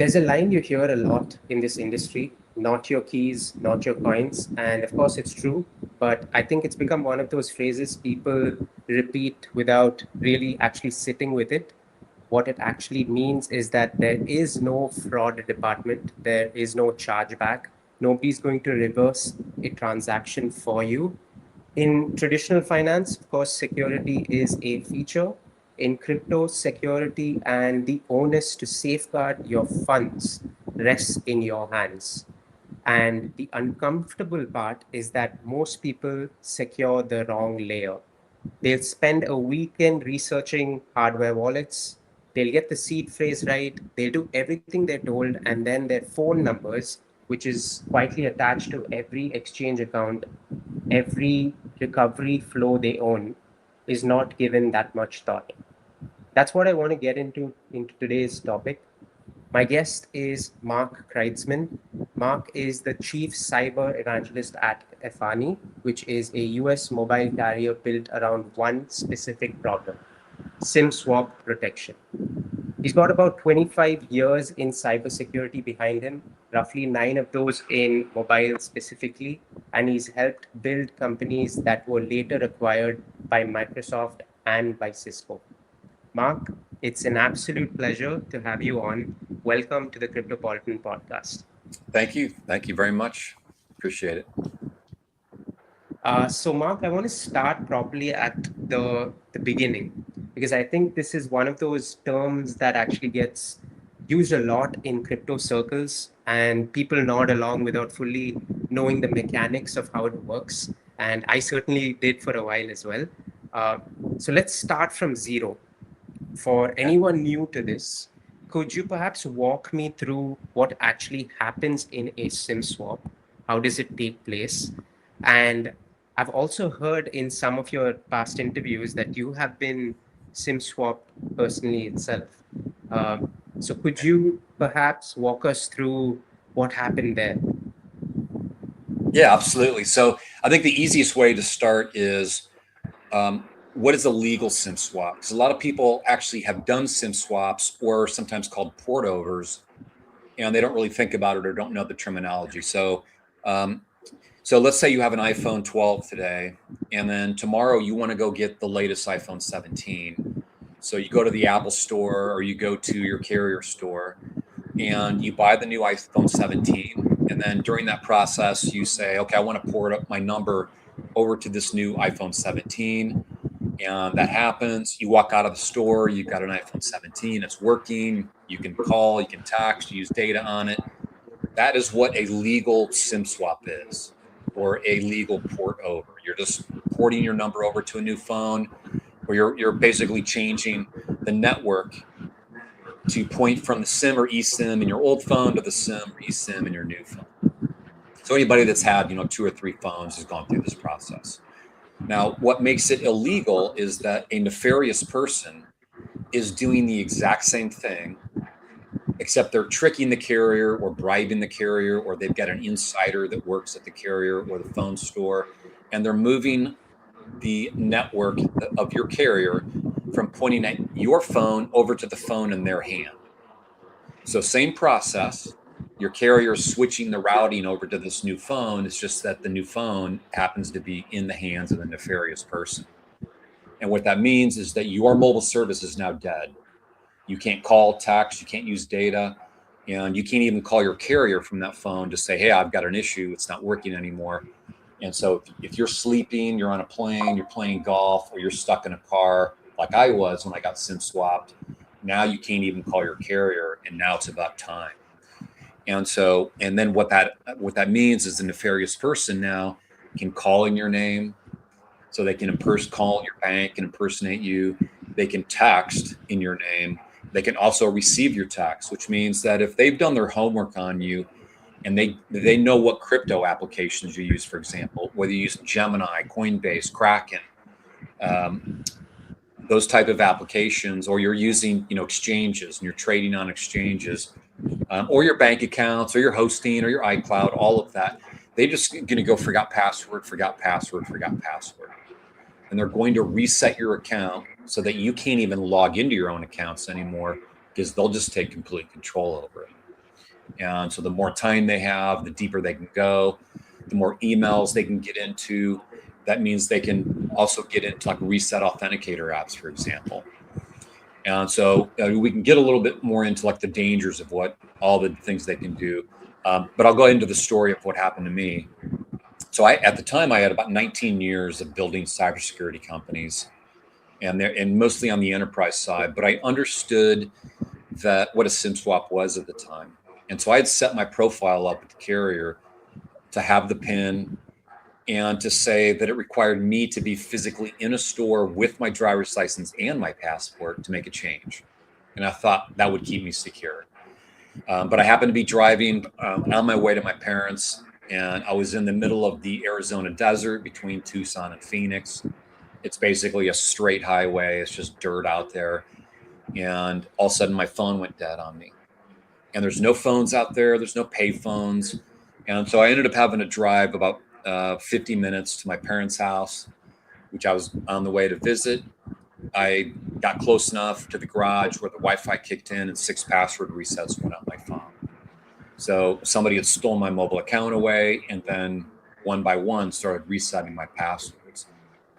There's a line you hear a lot in this industry, not your keys, not your coins. And of course, it's true. But I think it's become one of those phrases people repeat without really actually sitting with it. What it actually means is that there is no fraud department, there is no chargeback. Nobody's going to reverse a transaction for you. In traditional finance, of course, security is a feature. In crypto, security and the onus to safeguard your funds rests in your hands. And the uncomfortable part is that most people secure the wrong layer. They'll spend a weekend researching hardware wallets. They'll get the seed phrase right. They'll do everything they're told, and then their phone numbers, which is quietly attached to every exchange account, every recovery flow they own, is not given that much thought. That's what I want to get into today's topic. My guest is Mark Kreitzman. Mark is the chief cyber evangelist at Efani, which is a US mobile carrier built around one specific problem: SIM swap protection. He's got about 25 years in cybersecurity behind him, roughly 9 of those in mobile specifically, and he's helped build companies that were later acquired by Microsoft and by Cisco. Mark, it's an absolute pleasure to have you on. Welcome to the Cryptopolitan podcast. Thank you. Thank you very much. Appreciate it. So, Mark, I want to start probably at the beginning because I think this is one of those terms that actually gets used a lot in crypto circles, and people nod along without fully knowing the mechanics of how it works. And I certainly did for a while as well. Uh, so, let's start from zero. For anyone new to this, could you perhaps walk me through what actually happens in a SIM swap? How does it take place? And I've also heard in some of your past interviews that you have been SIM swapped personally itself. So could you perhaps walk us through what happened there? Yeah, absolutely. So I think the easiest way to start is what is a legal SIM swap? Because a lot of people actually have done SIM swaps or sometimes called port overs, and they don't really think about it or don't know the terminology. Um, so let's say you have an iPhone 12 today, and then tomorrow you want to go get the latest iPhone 17. So you go to the Apple store or you go to your carrier store and you buy the new iPhone 17. And then during that process, you say, okay, I want to port up my number over to this new iPhone 17. And that happens. You walk out of the store, you've got an iPhone 17, it's working. You can call, you can text, use data on it. That is what a legal SIM swap is, or a legal port over. You're just porting your number over to a new phone, or you're basically changing the network to point from the SIM or eSIM in your old phone to the SIM or eSIM in your new phone. So anybody that's had, 2 or 3 phones has gone through this process. Now, what makes it illegal is that a nefarious person is doing the exact same thing, except they're tricking the carrier or bribing the carrier, or they've got an insider that works at the carrier or the phone store, and they're moving the network of your carrier from pointing at your phone over to the phone in their hand. So same process. Your carrier is switching the routing over to this new phone. It's just that the new phone happens to be in the hands of the nefarious person. And what that means is that your mobile service is now dead. You can't call, text, you can't use data, and you can't even call your carrier from that phone to say, hey, I've got an issue, it's not working anymore. And so if you're sleeping, you're on a plane, you're playing golf, or you're stuck in a car, like I was when I got SIM swapped, now you can't even call your carrier, and now it's about time. And then what that means is the nefarious person now can call in your name, so they can call your bank and impersonate you. They can text in your name. They can also receive your text, which means that if they've done their homework on you and they know what crypto applications you use, for example, whether you use Gemini, Coinbase, Kraken, those type of applications, or you're using exchanges and you're trading on exchanges, or your bank accounts, or your hosting, or your iCloud, all of that, they just going to go forgot password, and they're going to reset your account so that you can't even log into your own accounts anymore, because they'll just take complete control over it. And so the more time they have, the deeper they can go, the more emails they can get into. That means they can also get into like reset authenticator apps, for example. And so we can get a little bit more into like the dangers of what all the things they can do. But I'll go into the story of what happened to me. So at the time, I had about 19 years of building cybersecurity companies, and mostly on the enterprise side. But I understood that what a SIM swap was at the time, and so I had set my profile up at the carrier to have the PIN and to say that it required me to be physically in a store with my driver's license and my passport to make a change. And I thought that would keep me secure. But I happened to be driving on my way to my parents', and I was in the middle of the Arizona desert between Tucson and Phoenix. It's basically a straight highway, it's just dirt out there. And all of a sudden, my phone went dead on me. And there's no phones out there, there's no pay phones. And so I ended up having to drive about 50 minutes to my parents' house, which I was on the way to visit. I got close enough to the garage where the Wi-Fi kicked in and 6 password resets went on my phone. So somebody had stolen my mobile account away, and then one by one started resetting my passwords.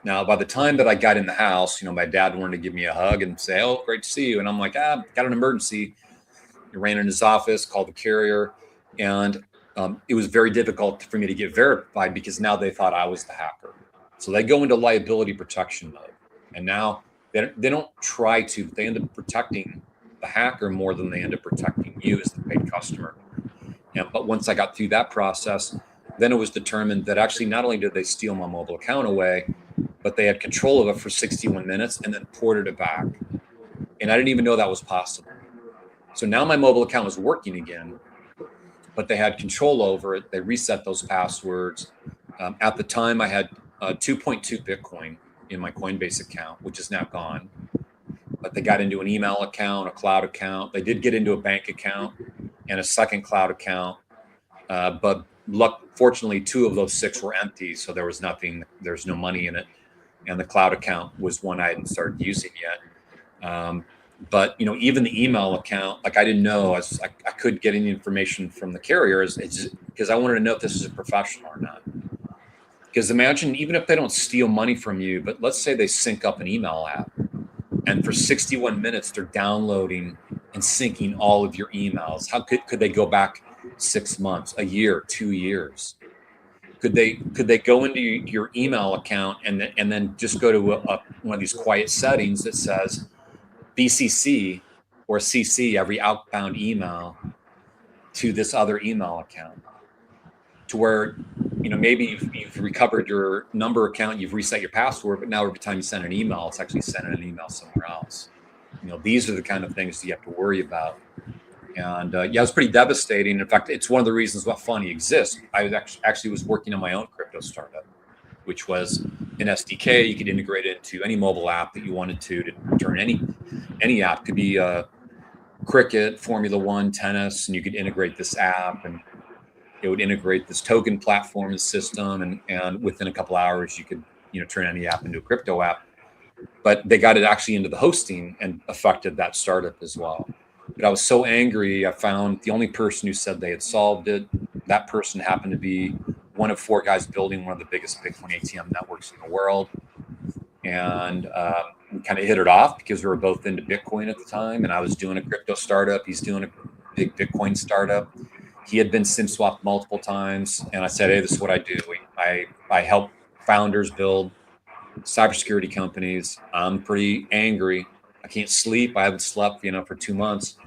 Now, by the time that I got in the house, my dad wanted to give me a hug and say, "Oh, great to see you." And I'm like, got an emergency. He ran in his office, called the carrier, and it was very difficult for me to get verified because now they thought I was the hacker. So they go into liability protection mode. And now they don't try to, but they end up protecting the hacker more than they end up protecting you as the paid customer. But once I got through that process, then it was determined that actually not only did they steal my mobile account away, but they had control of it for 61 minutes and then ported it back. And I didn't even know that was possible. So now my mobile account was working again, but they had control over it. They reset those passwords. At the time, I had 2.2 Bitcoin in my Coinbase account, which is now gone. But they got into an email account, a cloud account. They did get into a bank account and a second cloud account. But fortunately, 2 of those 6 were empty. So there was nothing, there's no money in it. And the cloud account was one I hadn't started using yet. But even the email account, like I didn't know, I could get any information from the carriers because I wanted to know if this is a professional or not. Because imagine, even if they don't steal money from you, but let's say they sync up an email app, and for 61 minutes they're downloading and syncing all of your emails. How could they go back 6 months, a year, 2 years? Could they go into your email account and then just go to one of these quiet settings that says BCC or CC every outbound email to this other email account, to where maybe you've recovered your number account, you've reset your password, but now every time you send an email, it's actually sending an email somewhere else. These are the kind of things you have to worry about. And yeah, it's pretty devastating. In fact, it's one of the reasons why Efani exists. I was actually was working on my own crypto startup, which was an SDK. You could integrate it into any mobile app that you wanted to turn any app. Could be cricket, Formula One, tennis, and you could integrate this app, and it would integrate this token platform and system, and within a couple hours you could turn any app into a crypto app. But they got it actually into the hosting and affected that startup as well. But I was so angry, I found the only person who said they had solved it. That person happened to be one of 4 guys building one of the biggest Bitcoin ATM networks in the world. And we kind of hit it off because we were both into Bitcoin at the time. And I was doing a crypto startup. He's doing a big Bitcoin startup. He had been SIM swapped multiple times. And I said, hey, this is what I do. I help founders build cybersecurity companies. I'm pretty angry. I can't sleep. I haven't slept, for 2 months.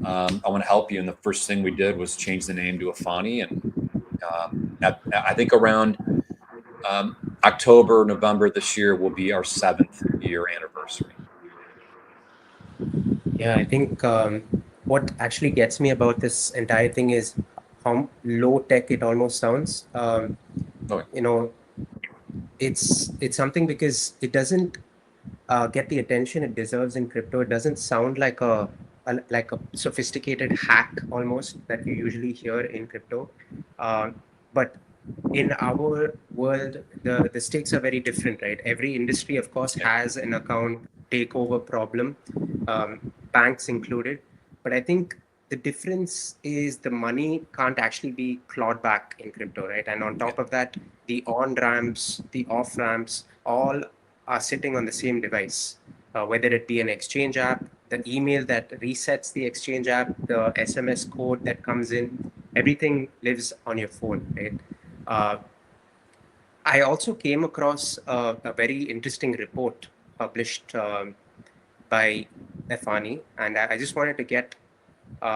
I want to help you. And the first thing we did was change the name to Efani. And I think around October, November this year will be our 7th year anniversary. Yeah, I think what actually gets me about this entire thing is how low tech it almost sounds. It's something because it doesn't get the attention it deserves in crypto. It doesn't sound like a sophisticated hack almost that you usually hear in crypto. But in our world, the stakes are very different, right? Every industry, of course, has an account takeover problem, banks included. But I think the difference is the money can't actually be clawed back in crypto, right? And on top of that, the on ramps, the off ramps, all are sitting on the same device, whether it be an exchange app, the email that resets the exchange app, the SMS code that comes in, everything lives on your phone, right? Uh, I also came across a very interesting report published by Efani, and I just wanted to get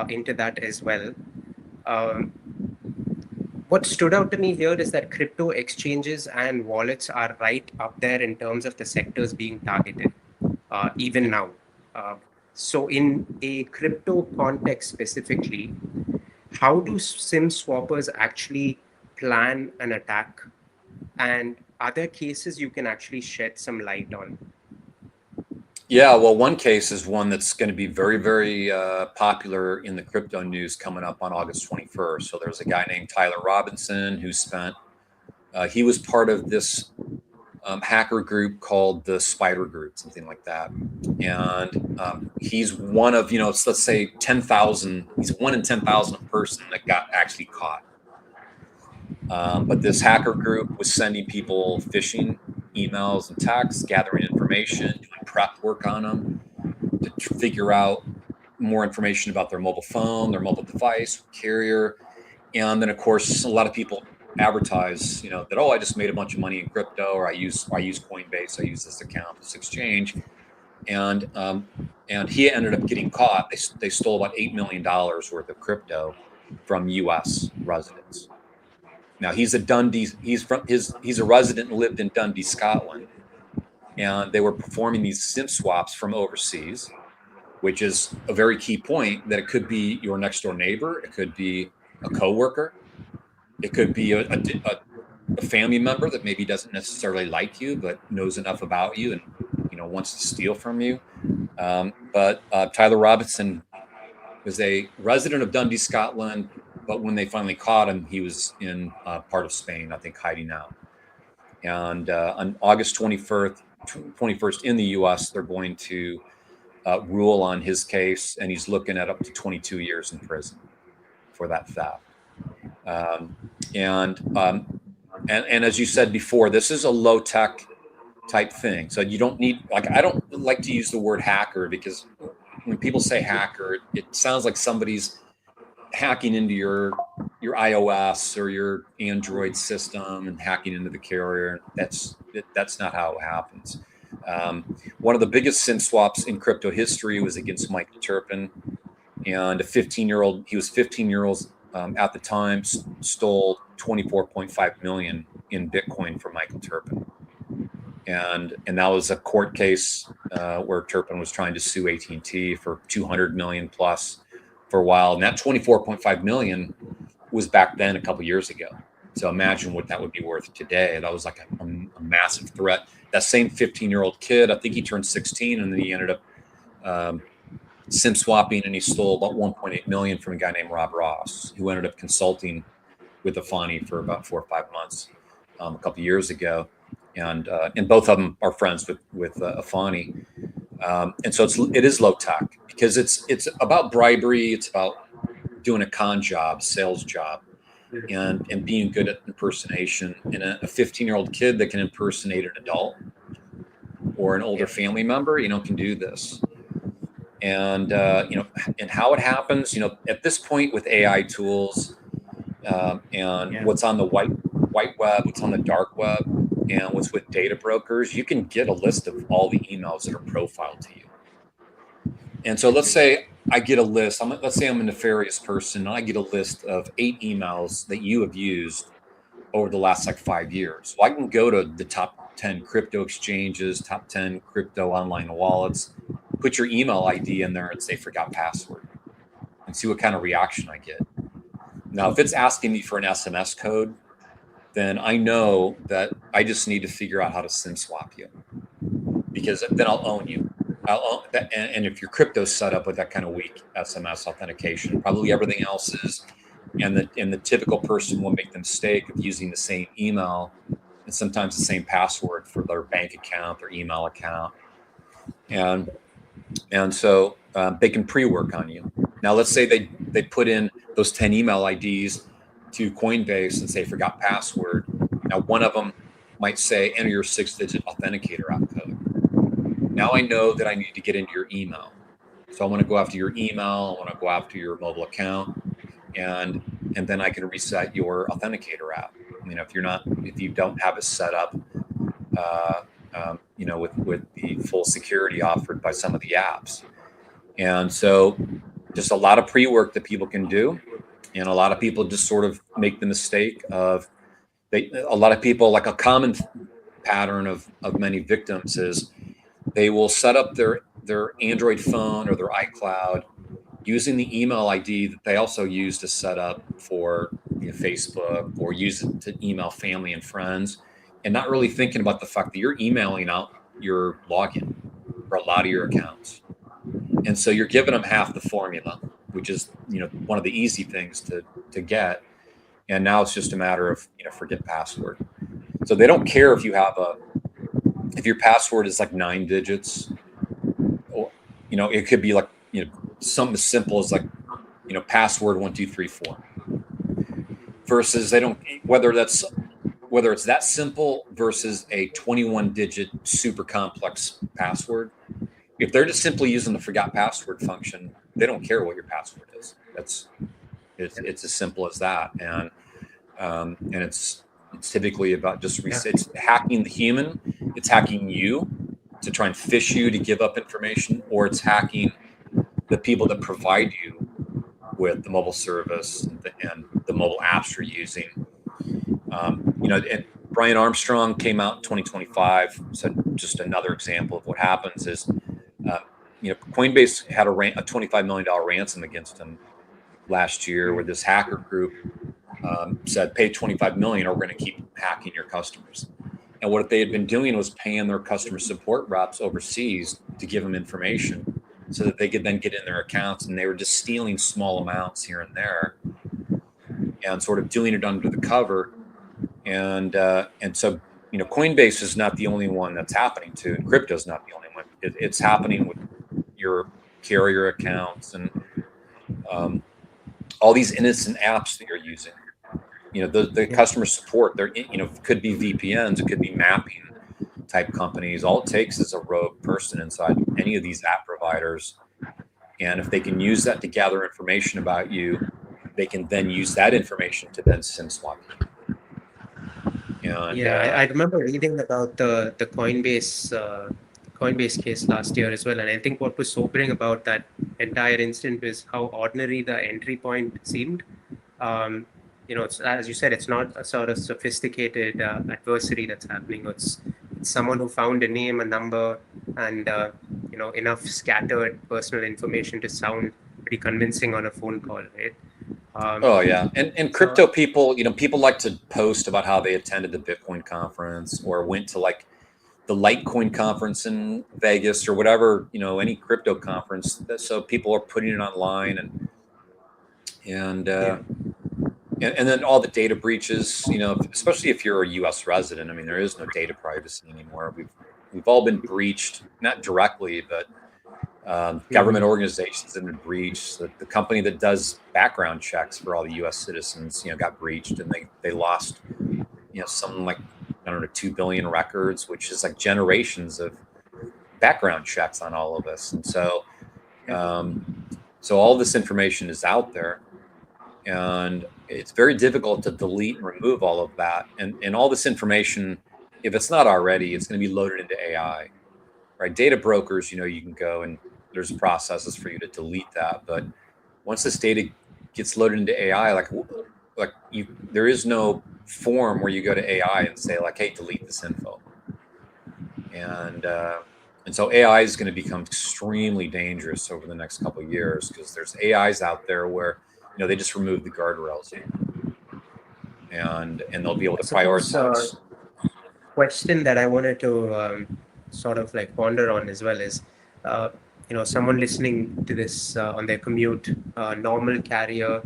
into that as well. Um, what stood out to me here is that crypto exchanges and wallets are right up there in terms of the sectors being targeted, even now. Uh, so, in a crypto context specifically, how do SIM swappers actually plan an attack? And are there cases you can actually shed some light on? Yeah, well, one case is one that's going to be very, very popular in the crypto news coming up on August 21st. So there's a guy named Tyler Robinson who he was part of this hacker group called the Spider Group, something like that. And he's one of, let's say 10,000, he's one in 10,000 person that got actually caught. But this hacker group was sending people phishing emails and texts, gathering information, doing prep work on them to figure out more information about their mobile phone, their mobile device, carrier. And then, of course, a lot of people advertise, that, oh, I just made a bunch of money in crypto, or I use Coinbase, I use this account, this exchange. And he ended up getting caught. They stole about $8 million worth of crypto from US residents. Now he's a Dundee. He's a resident and lived in Dundee, Scotland, and they were performing these SIM swaps from overseas, which is a very key point. That it could be your next door neighbor, it could be a coworker, it could be a family member that maybe doesn't necessarily like you but knows enough about you and wants to steal from you. But Tyler Robinson was a resident of Dundee, Scotland. But when they finally caught him, he was in part of Spain, I think, hiding out. And on August 21st in the U.S., they're going to rule on his case, and he's looking at up to 22 years in prison for that theft. And as you said before, this is a low tech type thing. So you don't need, I don't like to use the word hacker, because when people say hacker, it sounds like somebody's hacking into your iOS or your Android system and hacking into the carrier. That's not how it happens. One of the biggest SIM swaps in crypto history was against Michael Turpin, and he was 15 years old at the time, stole 24.5 million in Bitcoin from Michael Turpin. And that was a court case where Turpin was trying to sue AT&T for 200 million plus for a while. And that 24.5 million was back then a couple years ago. So imagine what that would be worth today. That was like a massive threat. That same 15-year-old kid, I think he turned 16, and then he ended up SIM swapping, and he stole about 1.8 million from a guy named Rob Ross, who ended up consulting with Efani for about 4 or 5 months a couple years ago. And both of them are friends with Efani. And so it is low tech, because it's about bribery. It's about doing a con job, sales job, and being good at impersonation. And a 15-year-old kid that can impersonate an adult or an older family member, can do this. And and how it happens, at this point with AI tools, and what's on the white web, what's on the dark web, and what's with data brokers, you can get a list of all the emails that are profiled to you. And so let's say I get a list. Let's say I'm a nefarious person, and I get a list of 8 emails that you have used over the last 5 years. Well, I can go to the top 10 crypto exchanges, top 10 crypto online wallets, put your email ID in there and say forgot password, and see what kind of reaction I get. Now, if it's asking me for an SMS code, then I know that I just need to figure out how to SIM swap you, because then I'll own you. I'll own that. And if your crypto's set up with that kind of weak SMS authentication, probably everything else is. And the typical person will make the mistake of using the same email and sometimes the same password for their bank account, their email account. And so they can pre-work on you. Now, let's say they put in those 10 email IDs to Coinbase and say forgot password. Now one of them might say enter your 6-digit authenticator app code. Now I know that I need to get into your email. So I want to go after your email, I want to go after your mobile account, and then I can reset your authenticator app. If you don't have it set up, with the full security offered by some of the apps. And so just a lot of pre-work that people can do. And a lot of people just sort of make the mistake of a lot of people, like a common pattern of many victims is they will set up their Android phone or their iCloud using the email ID that they also use to set up for Facebook, or use it to email family and friends, and not really thinking about the fact that you're emailing out your login for a lot of your accounts. And so you're giving them half the formula, which is one of the easy things to get. And now it's just a matter of forget password. So they don't care if if your password is like 9 digits, or it could be like something as simple as like password 1234. Versus they don't, whether it's that simple versus a 21-digit super complex password. If they're just simply using the forgot password function, they don't care what your password is. It's as simple as that. And it's typically about just it's hacking the human, it's hacking you to try and phish you to give up information, or it's hacking the people that provide you with the mobile service and the mobile apps you're using. And Brian Armstrong came out in 2025, said just another example of what happens is, Coinbase had a $25 million ransom against them last year, where this hacker group said, pay 25 million or we're going to keep hacking your customers. And what they had been doing was paying their customer support reps overseas to give them information so that they could then get in their accounts. And they were just stealing small amounts here and there and sort of doing it under the cover. And so, Coinbase is not the only one that's happening to, and crypto is not the only one. It's happening with your carrier accounts and all these innocent apps that you're using. The customer support, there, could be VPNs, it could be mapping type companies. All it takes is a rogue person inside any of these app providers. And if they can use that to gather information about you, they can then use that information to then SIM swap you. And, I remember reading about the Coinbase case last year as well, and I think what was sobering about that entire incident was how ordinary the entry point seemed. It's, as you said, it's not a sort of sophisticated adversary that's happening. It's someone who found a name, a number, and enough scattered personal information to sound pretty convincing on a phone call, right? Oh yeah, and crypto people, people like to post about how they attended the Bitcoin conference or went to like the Litecoin conference in Vegas or whatever, any crypto conference. So people are putting it online, and then all the data breaches, especially if you're a U.S. resident. I mean, there is no data privacy anymore. We've all been breached, not directly, but government organizations have been breached. The company that does background checks for all the U.S. citizens, got breached, and they lost, something like, I don't know, 2 billion records, which is like generations of background checks on all of us. And so, so all this information is out there, and it's very difficult to delete and remove all of that. And all this information, if it's not already, it's going to be loaded into AI, right? Data brokers, you can go and there's processes for you to delete that. But once this data gets loaded into AI, there is no form where you go to AI and say like, hey, delete this info. And so AI is going to become extremely dangerous over the next couple of years, because there's AIs out there where, they just remove the guardrails, and they'll be able to prioritize. Question that I wanted to sort of like ponder on as well is, someone listening to this on their commute, normal carrier,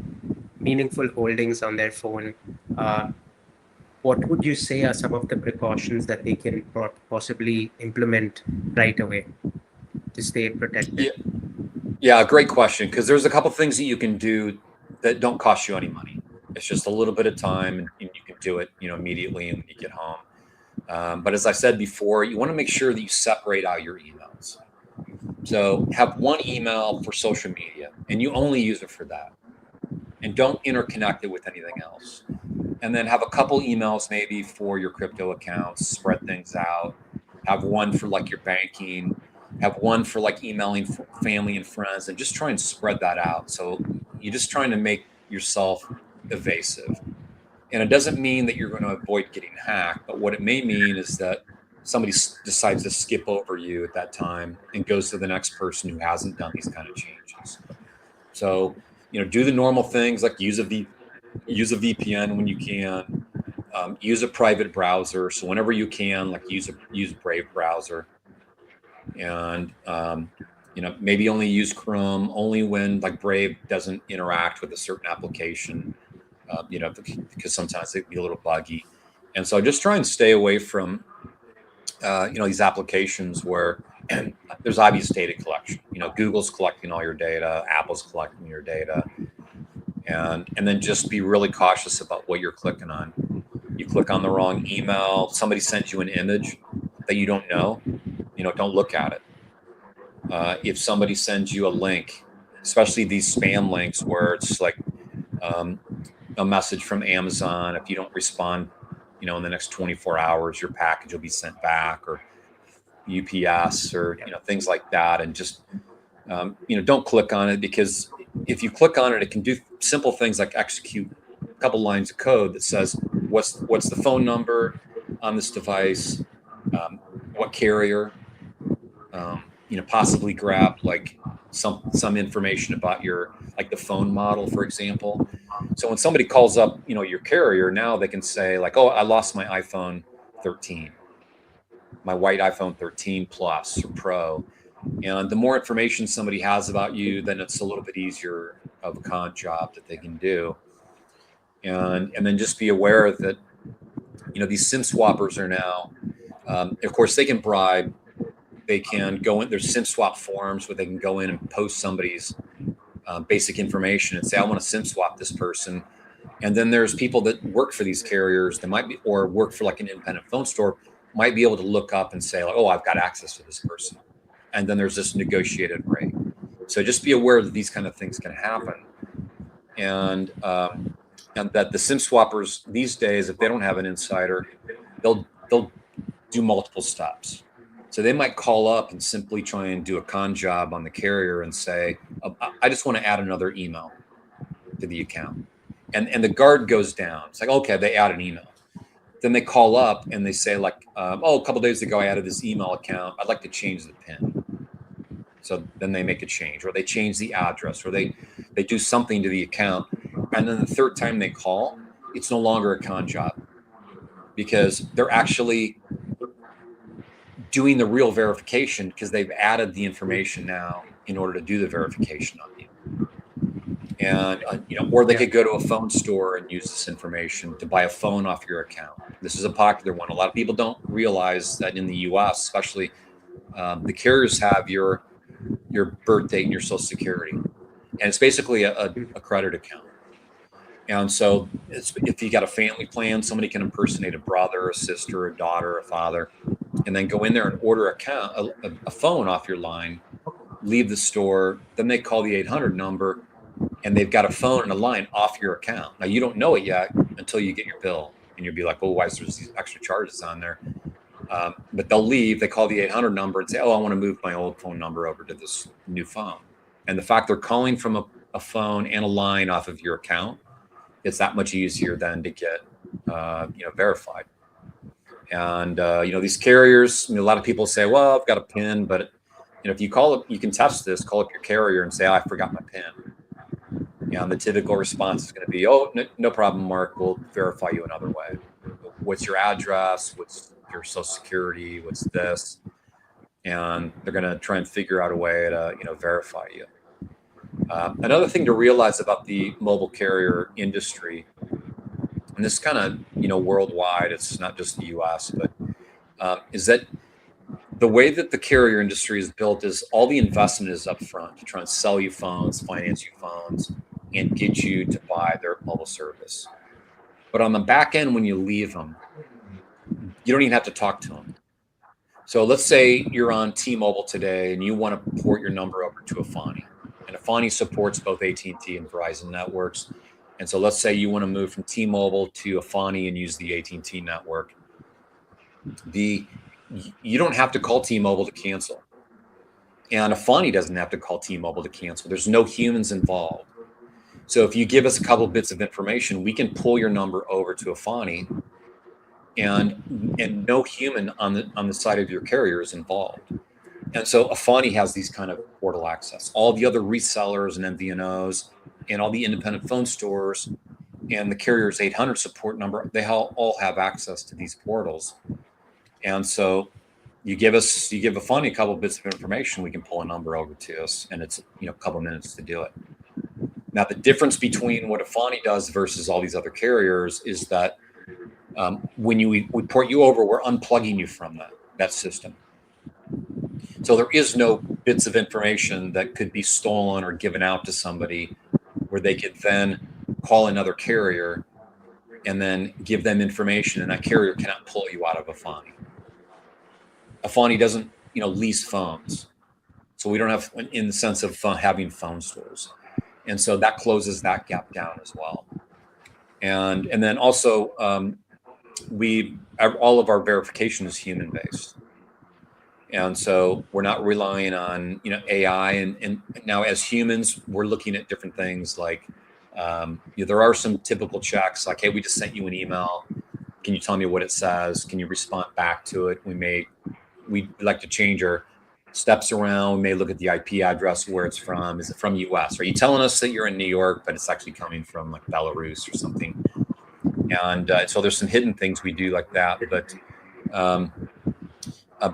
meaningful holdings on their phone. What would you say are some of the precautions that they can possibly implement right away to stay protected? Yeah, great question. Because there's a couple things that you can do that don't cost you any money. It's just a little bit of time, and you can do it, immediately and when you get home. But as I said before, you want to make sure that you separate out your emails. So have one email for social media, and you only use it for that, and don't interconnect it with anything else. And then have a couple emails maybe for your crypto accounts, spread things out. Have one for like your banking, have one for like emailing family and friends, and just try and spread that out. So you're just trying to make yourself evasive. And it doesn't mean that you're going to avoid getting hacked, but what it may mean is that somebody decides to skip over you at that time and goes to the next person who hasn't done these kind of changes. So, do the normal things like use a VPN when you can. Use a private browser. So whenever you can, like use a Brave browser, and maybe only use Chrome only when like Brave doesn't interact with a certain application. Because sometimes they can be a little buggy, and so just try and stay away from these applications where there's obvious data collection. Google's collecting all your data, Apple's collecting your data, and then just be really cautious about what you're clicking on. You click on the wrong email, somebody sends you an image that you don't know, don't look at it. If somebody sends you a link, especially these spam links where it's like a message from Amazon, if you don't respond, in the next 24 hours, your package will be sent back, or UPS, or things like that, and just don't click on it, because if you click on it, it can do simple things like execute a couple lines of code that says what's the phone number on this device, what carrier, possibly grab like some information about your, like the phone model, for example. So when somebody calls up, your carrier, now they can say like, oh, I lost my iPhone 13, my white iPhone 13 Plus or Pro. And the more information somebody has about you, then it's a little bit easier of a con job that they can do. And then just be aware that, these SIM swappers are now, of course, they can bribe. They can go in, there's SIM swap forums where they can go in and post somebody's basic information and say, I want to SIM swap this person. And then there's people that work for these carriers that might be, or work for like an independent phone store, might be able to look up and say like, oh, I've got access to this person. And then there's this negotiated rate. So just be aware that these kind of things can happen. And that the SIM swappers these days, if they don't have an insider, they'll do multiple steps. So they might call up and simply try and do a con job on the carrier and say, I just want to add another email to the account. And the guard goes down. It's like, okay, they add an email. Then they call up and they say like, oh, a couple of days ago, I added this email account. I'd like to change the PIN. So then they make a change, or they change the address, or they do something to the account. And then the third time they call, it's no longer a con job, because they're actually doing the real verification, because they've added the information now in order to do the verification on you. And or they could go to a phone store and use this information to buy a phone off your account. This is a popular one. A lot of people don't realize that in the U.S., especially, the carriers have your birth date and your social security, and it's basically a credit account. And so if you got a family plan, somebody can impersonate a brother, a sister, a daughter, a father, and then go in there and order a phone off your line, leave the store, then they call the 800 number, and they've got a phone and a line off your account. Now, you don't know it yet until you get your bill, and you'll be like, oh, why is there these extra charges on there? But they'll leave, they call the 800 number and say, oh, I want to move my old phone number over to this new phone. And the fact they're calling from a phone and a line off of your account, it's that much easier then to get, verified. And, these carriers, a lot of people say, well, I've got a PIN, but if you call up, you can test this, call up your carrier and say, oh, I forgot my PIN. And the typical response is going to be, oh, no problem, Mark, we'll verify you another way. What's your address? What's your social security? What's this? And they're going to try and figure out a way to, verify you. Another thing to realize about the mobile carrier industry, and this is kind of, worldwide, it's not just the US, but is that the way that the carrier industry is built is all the investment is up front to try and sell you phones, finance you phones, and get you to buy their mobile service. But on the back end, when you leave them, you don't even have to talk to them. So let's say you're on T-Mobile today and you want to port your number over to Efani. And Efani supports both AT&T and Verizon networks. And so let's say you want to move from T-Mobile to Efani and use the AT&T network. You don't have to call T-Mobile to cancel. And Efani doesn't have to call T-Mobile to cancel. There's no humans involved. So if you give us a couple of bits of information, we can pull your number over to Efani, and no human on the side of your carrier is involved. And so Efani has these kind of portal access. All the other resellers and MVNOs and all the independent phone stores and the carrier's 800 support number, they all have access to these portals. And so you give Efani a couple of bits of information, we can pull a number over to us, and it's a couple of minutes to do it. Now, the difference between what Efani does versus all these other carriers is that when we port you over, we're unplugging you from that system. So there is no bits of information that could be stolen or given out to somebody where they could then call another carrier and then give them information, and that carrier cannot pull you out of Efani. Efani doesn't, lease phones. So we don't have, in the sense of having phone stores. And so that closes that gap down as well. And then also, all of our verification is human based. And so we're not relying on, AI. And now as humans, we're looking at different things like, there are some typical checks like, hey, we just sent you an email. Can you tell me what it says? Can you respond back to it? We'd like to change our steps around. We may look at the IP address, where it's from. Is it from US? Are you telling us that you're in New York, but it's actually coming from like Belarus or something? And so there's some hidden things we do like that. But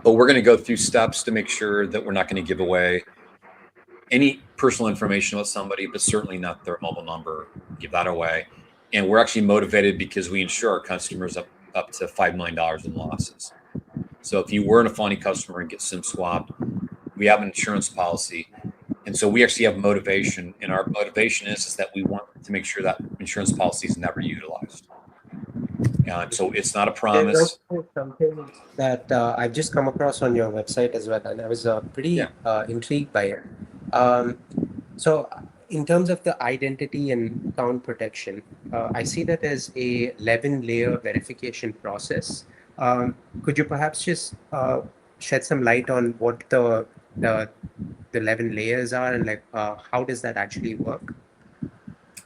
we're going to go through steps to make sure that we're not going to give away any personal information about somebody, but certainly not their mobile number, give that away. And we're actually motivated because we insure our customers up to $5 million in losses. So if you were an Efani customer and get SIM swapped, we have an insurance policy. And so we actually have motivation. And our motivation is that we want to make sure that insurance policy is never utilized. So it's not a promise. There's something that I've just come across on your website as well, and I was pretty intrigued by it. So in terms of the identity and account protection, I see that there's a 11-layer verification process. Could you perhaps just shed some light on what the 11 layers are, and how does that actually work?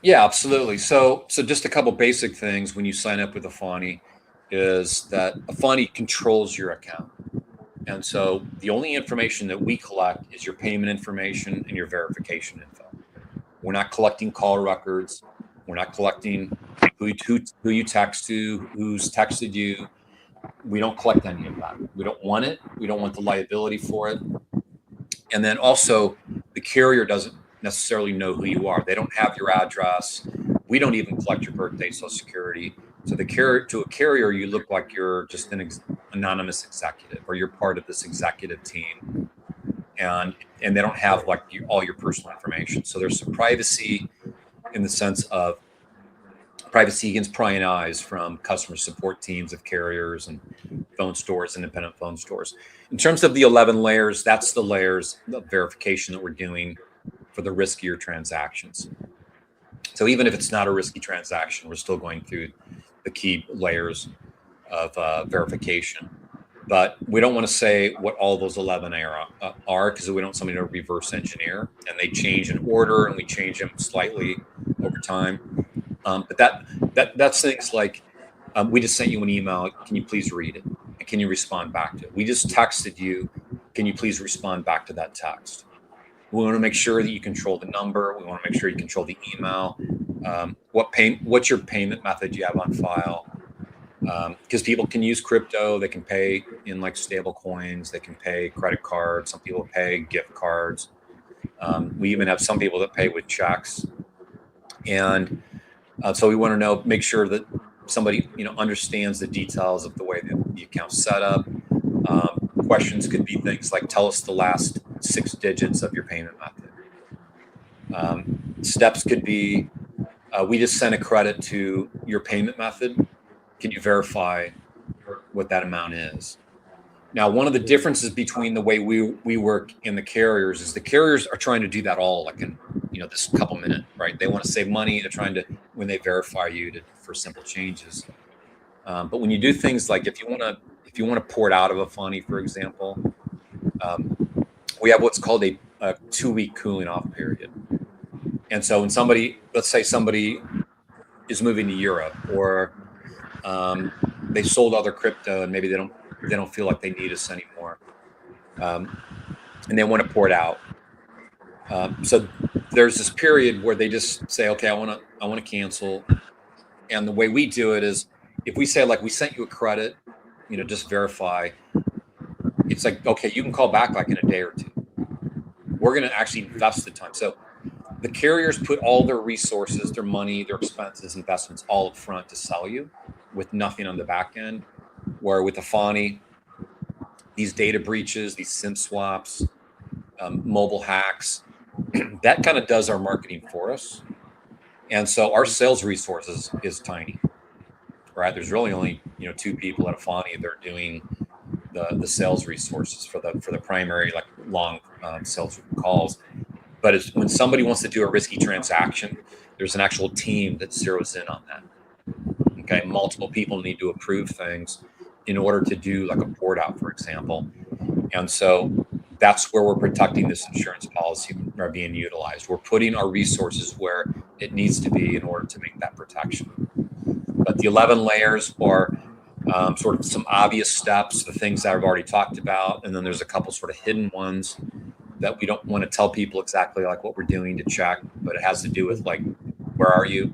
Yeah, absolutely. So just a couple basic things when you sign up with Efani is that Efani controls your account. And so the only information that we collect is your payment information and your verification info. We're not collecting call records. We're not collecting who you text to, who's texted you. We don't collect any of that. We don't want it. We don't want the liability for it. And then also the carrier doesn't necessarily know who you are. They don't have your address. We don't even collect your birthday, social security. So to a carrier, you look like you're just an anonymous executive, or you're part of this executive team. And they don't have all your personal information. So there's some privacy in the sense of privacy against prying eyes from customer support teams of carriers and phone stores, independent phone stores. In terms of the 11 layers, that's the layers of verification that we're doing for the riskier transactions. So even if it's not a risky transaction, we're still going through the key layers of verification. But we don't want to say what all those 11 are because we don't want somebody to reverse engineer, and they change in order, and we change them slightly over time. But that's things like we just sent you an email. Can you please read it? And can you respond back to it? We just texted you. Can you please respond back to that text? We want to make sure that you control the number. We want to make sure you control the email. What's your payment method you have on file? Because people can use crypto. They can pay in stable coins. They can pay credit cards. Some people pay gift cards. We even have some people that pay with checks. And so we want to make sure that somebody understands the details of the way that the account's set up. questions could be things like, tell us the last 6 digits of your payment method. Steps could be, we just sent a credit to your payment method. Can you verify what that amount is? Now, one of the differences between the way we work and the carriers is the carriers are trying to do that all like in, this couple minute, right? They want to save money. They're trying to, when they verify you for simple changes. But when you do things like if you want to port out of Efani, for example, we have what's called a 2-week cooling off period. And so when let's say somebody is moving to Europe, or they sold all their crypto and maybe they don't feel like they need us anymore, and they want to port out. So there's this period where they just say, okay, I want to cancel. And the way we do it is, if we say, like, we sent you a credit, just verify. It's like, okay, you can call back like in a day or two. We're going to actually invest the time. So the carriers put all their resources, their money, their expenses, investments all up front to sell you with nothing on the back end. Where with Efani, these data breaches, these SIM swaps, mobile hacks, that kind of does our marketing for us. And so our sales resources is tiny, right? There's really only 2 people at Efani that are doing the sales resources for the primary, like, long sales calls. But it's when somebody wants to do a risky transaction, there's an actual team that zeroes in on that. Okay, multiple people need to approve things in order to do like a port out, for example. And so that's where we're protecting this insurance policy are being utilized. We're putting our resources where it needs to be in order to make that protection. But the 11 layers are sort of some obvious steps, the things that I've already talked about. And then there's a couple sort of hidden ones that we don't want to tell people exactly like what we're doing to check, but it has to do with, like, where are you,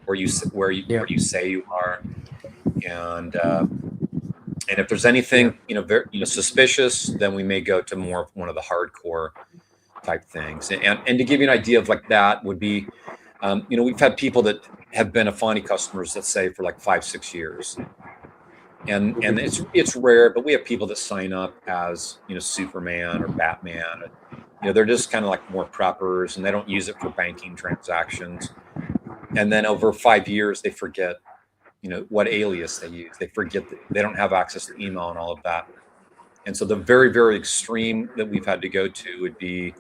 where you say you are, and if there's anything suspicious, then we may go to more of one of the hardcore type things. And to give you an idea of like that would be, we've had people that have been Efani customers, let's say, for like 5-6 years. And it's rare, but we have people that sign up as, Superman or Batman. They're just kind of like more preppers, and they don't use it for banking transactions. And then over 5 years, they forget, what alias they use. They forget that they don't have access to email and all of that. And so the very, very extreme that we've had to go to would be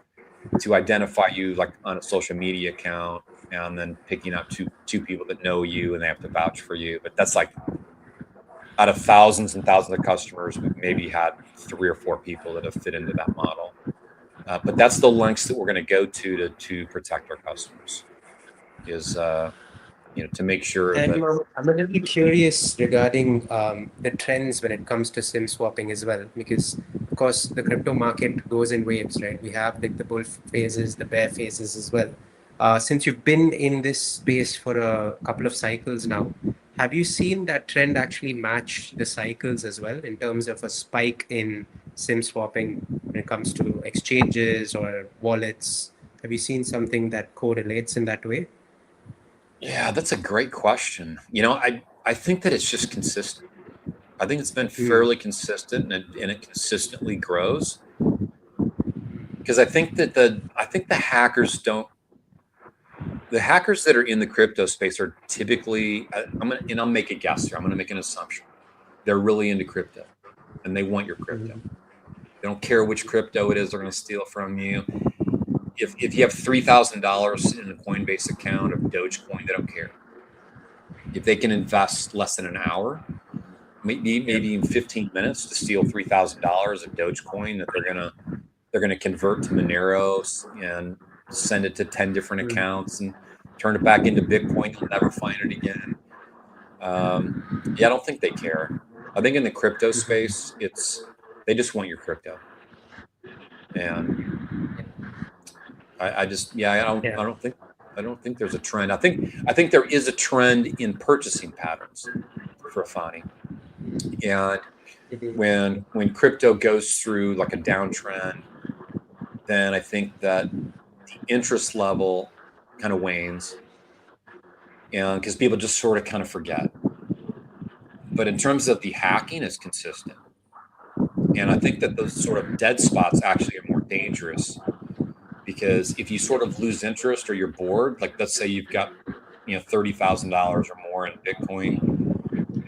to identify you like on a social media account, and then picking up two people that know you and they have to vouch for you. But that's like, out of thousands and thousands of customers, we've maybe had 3 or 4 people that have fit into that model. But that's the lengths that we're going to go to protect our customers, is to make sure And that. I'm a little bit curious regarding the trends when it comes to SIM swapping as well, because of course the crypto market goes in waves, right? We have like the bull phases, the bear phases as well. Since you've been in this space for a couple of cycles now, have you seen that trend actually match the cycles as well in terms of a spike in SIM swapping when it comes to exchanges or wallets? Have you seen something that correlates in that way? Yeah, that's a great question. I think that it's just consistent. I think it's been fairly consistent, and it consistently grows. Because I think that the hackers don't. The hackers that are in the crypto space are typically, I'll make a guess here. I'm going to make an assumption. They're really into crypto, and they want your crypto. They don't care which crypto it is. They're going to steal from you. If you have $3,000 in a Coinbase account of Dogecoin, they don't care. If they can invest less than an hour, maybe even 15 minutes to steal $3,000 of Dogecoin that they're gonna convert to Monero and send it to 10 different accounts and turn it back into Bitcoin, you'll never find it again. I don't think they care. I think in the crypto space, they just want your crypto. And I don't think there's a trend. I think there is a trend in purchasing patterns for Efani. And when crypto goes through like a downtrend, then I think that the interest level kind of wanes, and because people just sort of kind of forget. But in terms of the hacking, it's consistent. And I think that those sort of dead spots actually are more dangerous, because if you sort of lose interest or you're bored, like let's say you've got, $30,000 or more in Bitcoin,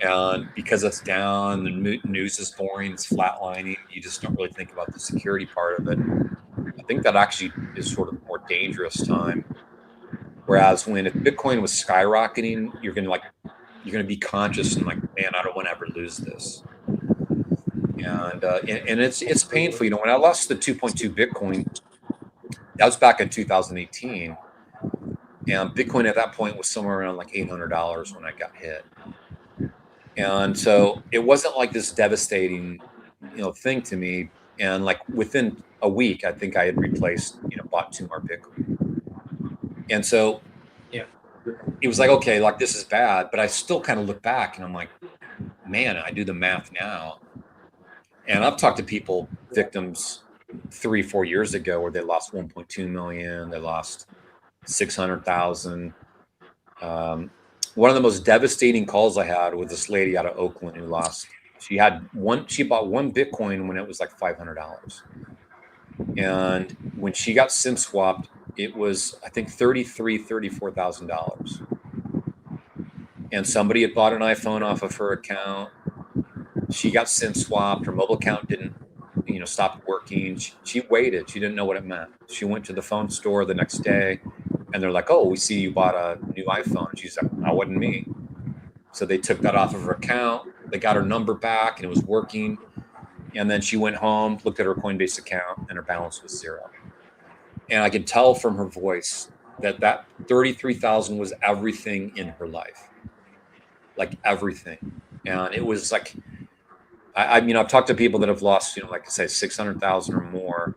and because it's down, the news is boring, it's flatlining, you just don't really think about the security part of it. I think that actually is sort of a more dangerous time. Whereas when if Bitcoin was skyrocketing, you're gonna be conscious and like, man, I don't want to ever lose this. And it's painful. When I lost the 2.2 Bitcoin, that was back in 2018, and Bitcoin at that point was somewhere around like $800 when I got hit. And so it wasn't like this devastating, thing to me. And like within a week, I think I had bought two more Bitcoin. And so Yeah. it was like, okay, like this is bad, but I still kind of look back and I'm like, man, I do the math now. And I've talked to people, victims 3-4 years ago, where they lost 1.2 million, they lost 600,000. One of the most devastating calls I had with this lady out of Oakland who lost. She bought one Bitcoin when it was like $500, and when she got SIM swapped, it was I think $34,000. And somebody had bought an iPhone off of her account. She got SIM swapped. Her mobile account didn't, stopped working. She waited. She didn't know what it meant. She went to the phone store the next day, and they're like, "Oh, we see you bought a new iPhone." She's like, "That wasn't me." So they took that off of her account. They got her number back, and it was working. And then she went home, looked at her Coinbase account, and her balance was zero. And I could tell from her voice that 33,000 was everything in her life, like everything. And it was like, I've talked to people that have lost, like I say, 600,000 or more.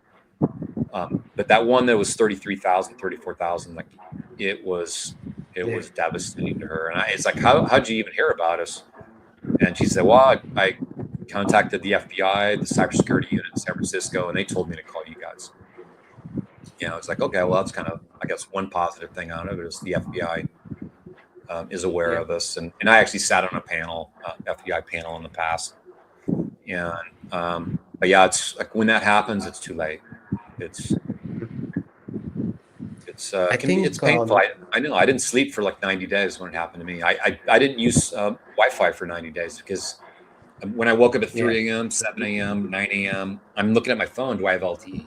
But that one that was 33,000, 34,000, like it was devastating to her. And it's like, how'd you even hear about us? And she said, well, I contacted the FBI, the cybersecurity unit in San Francisco, and they told me to call you guys. It's like, okay, well, that's kind of, I guess, one positive thing out of it is the FBI is aware Yeah. of us. And I actually sat on a panel, FBI panel in the past. And, but yeah, it's like when that happens, it's too late. It's, I it's think painful. I know I didn't sleep for like 90 days when it happened to me. I didn't use Wi-Fi for 90 days because when I woke up at yeah. 3 a.m., 7 a.m., 9 a.m., I'm looking at my phone. Do I have LTE?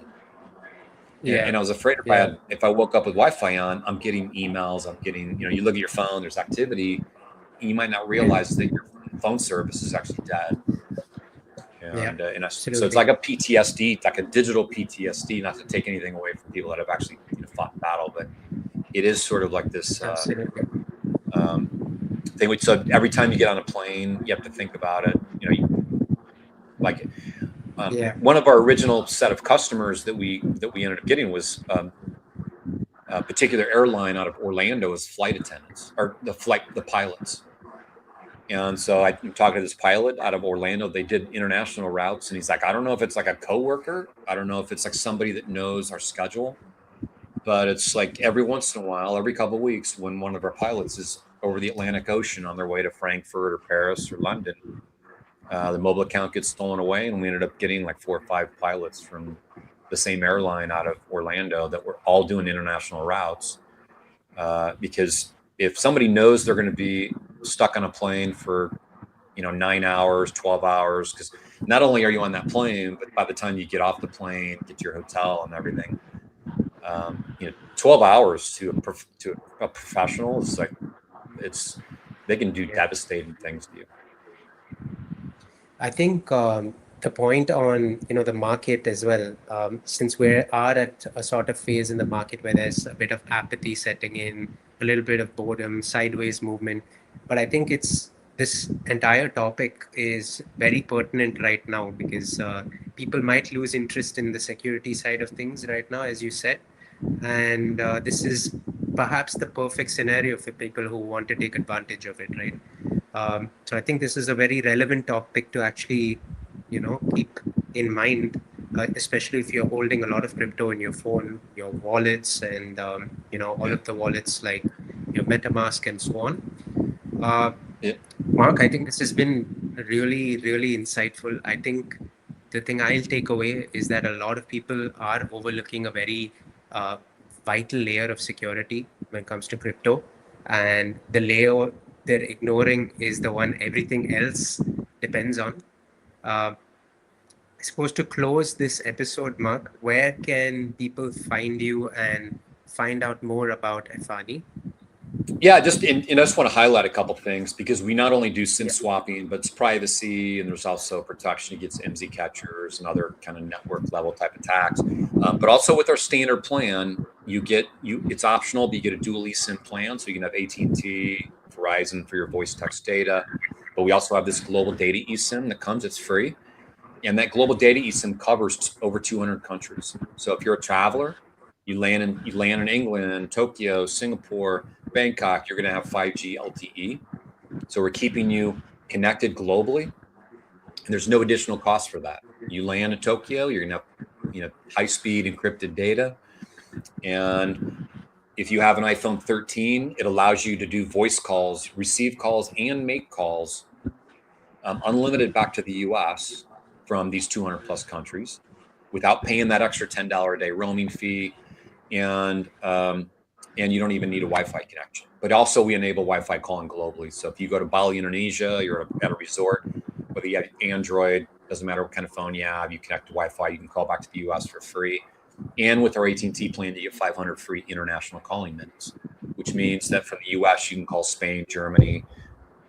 Yeah. And I was afraid Yeah. if I woke up with Wi-Fi on, I'm getting emails. I'm getting, you look at your phone, there's activity, and you might not realize that your phone service is actually dead. Yeah. So it's Absolutely. like a PTSD, like a digital PTSD. Not to take anything away from people that have actually fought battle, but it is sort of like this Absolutely. thing. Which, so every time you get on a plane, you have to think about it. Like Yeah. one of our original set of customers that we ended up getting was a particular airline out of Orlando as flight attendants, or the pilots. And so I'm talking to this pilot out of Orlando. They did international routes, and he's like, I don't know if it's like a coworker. I don't know if it's like somebody that knows our schedule, but it's like every once in a while, every couple of weeks, when one of our pilots is over the Atlantic Ocean on their way to Frankfurt or Paris or London, the mobile account gets stolen away, and we ended up getting like 4 or 5 pilots from the same airline out of Orlando that were all doing international routes. Because if somebody knows they're going to be stuck on a plane for 9 hours, 12 hours, because not only are you on that plane, but by the time you get off the plane, get to your hotel and everything, 12 hours to a professional is like, they can do Yeah. devastating things to you. I think the point on the market as well, since we are at a sort of phase in the market where there's a bit of apathy setting in, a little bit of boredom, sideways movement, but I think this entire topic is very pertinent right now because people might lose interest in the security side of things right now, as you said, and this is perhaps the perfect scenario for people who want to take advantage of it, right? So I think this is a very relevant topic to actually, keep in mind, especially if you're holding a lot of crypto in your phone, your wallets, and all Yeah. of the wallets like your MetaMask and so on. Uh, Yeah. Mark, I think this has been really, really insightful. I think the thing I'll take away is that a lot of people are overlooking a very uh, vital layer of security when it comes to crypto. And the layer they're ignoring is the one everything else depends on. Uh, I suppose to close this episode, Mark, where can people find you and find out more about Efani? Yeah, and I just want to highlight a couple things because we not only do SIM Yeah. swapping, but it's privacy, and there's also protection against MZ catchers and other kind of network level type attacks. But also with our standard plan, it's optional, but you get a dual eSIM plan, so you can have AT&T, Verizon for your voice text data. But we also have this global data eSIM that comes; it's free, and that global data eSIM covers over 200 countries. So if you're a traveler, you land in England, Tokyo, Singapore, Bangkok, you're going to have 5G LTE. So we're keeping you connected globally, and there's no additional cost for that. You land in Tokyo, you're going to have high speed encrypted data, and if you have an iPhone 13, it allows you to do voice calls, receive calls, and make calls unlimited back to the US from these 200 plus countries without paying that extra $10 a day roaming fee. And you don't even need a Wi-Fi connection. But also we enable Wi-Fi calling globally. So if you go to Bali, Indonesia, you're at a resort, whether you have Android, doesn't matter what kind of phone you have, you connect to Wi-Fi, you can call back to the US for free. And with our AT&T plan, you get 500 free international calling minutes, which means that from the US, you can call Spain, Germany,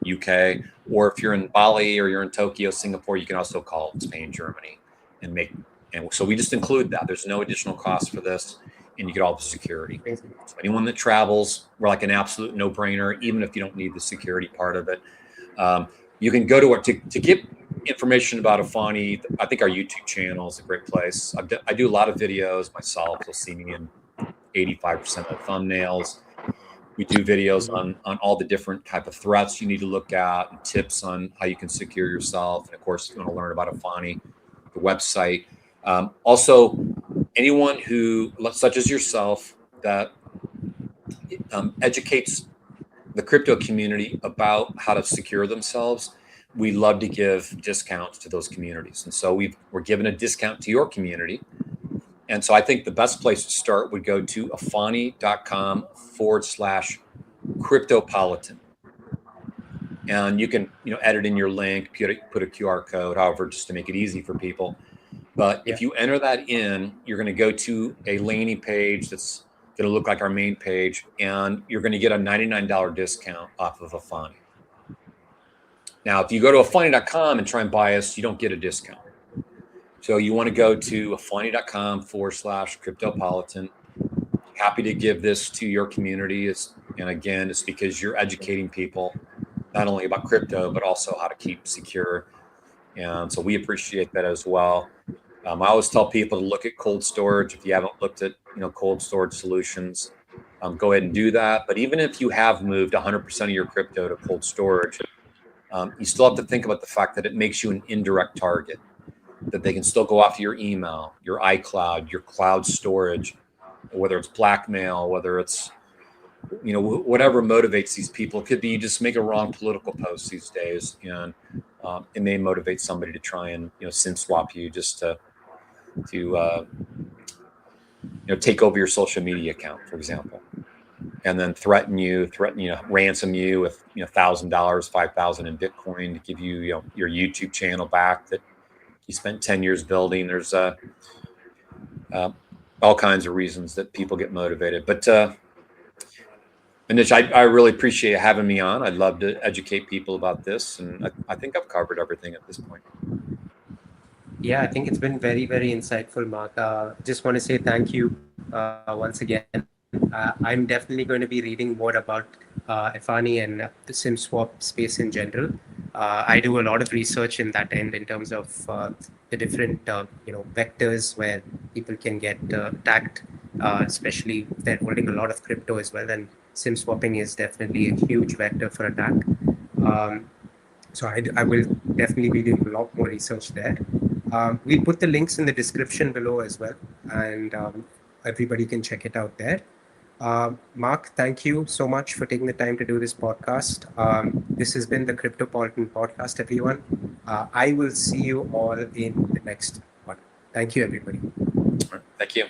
UK, or if you're in Bali or you're in Tokyo, Singapore, you can also call Spain, Germany, and so we just include that. There's no additional cost for this, and you get all the security. So anyone that travels, we're like an absolute no-brainer, even if you don't need the security part of it. You can go to get information about Efani. I think our YouTube channel is a great place. I do a lot of videos myself. You'll see me in 85% of the thumbnails. We do videos on all the different type of threats you need to look at and tips on how you can secure yourself. And of course, if you want to learn about Efani, the website. Also, anyone who, such as yourself, that educates the crypto community about how to secure themselves, we love to give discounts to those communities. And so we're giving a discount to your community. And so I think the best place to start would go to efani.com/Cryptopolitan. And you can, edit in your link, put a QR code, however, just to make it easy for people. But if you enter that in, you're going to go to a landing page that's going to look like our main page, and you're going to get a $99 discount off of Efani. Now, if you go to efani.com and try and buy us, you don't get a discount. So you want to go to efani.com/Cryptopolitan. Happy to give this to your community. And again, it's because you're educating people not only about crypto, but also how to keep secure. And so we appreciate that as well. I always tell people to look at cold storage. If you haven't looked at cold storage solutions, go ahead and do that. But even if you have moved 100% of your crypto to cold storage, you still have to think about the fact that it makes you an indirect target, that they can still go after your email, your iCloud, your cloud storage, whether it's blackmail, whether it's whatever motivates these people. It could be you just make a wrong political post these days, and it may motivate somebody to try and SIM swap you just to take over your social media account, for example, and then threaten you, ransom you with $1,000, 5,000 in Bitcoin to give you your YouTube channel back that you spent 10 years building. There's all kinds of reasons that people get motivated. But Anish, I really appreciate having me on. I'd love to educate people about this, and I think I've covered everything at this point. Yeah, I think it's been very, very insightful, Mark. Just want to say thank you once again. I'm definitely going to be reading more about Efani and the SIM swap space in general. I do a lot of research in that end in terms of the different vectors where people can get attacked, especially if they're holding a lot of crypto as well. And SIM swapping is definitely a huge vector for attack. So I will definitely be doing a lot more research there. We'll put the links in the description below as well, and everybody can check it out there. Mark, thank you so much for taking the time to do this podcast. This has been the Cryptopolitan podcast, everyone. I will see you all in the next one. Thank you, everybody. Thank you.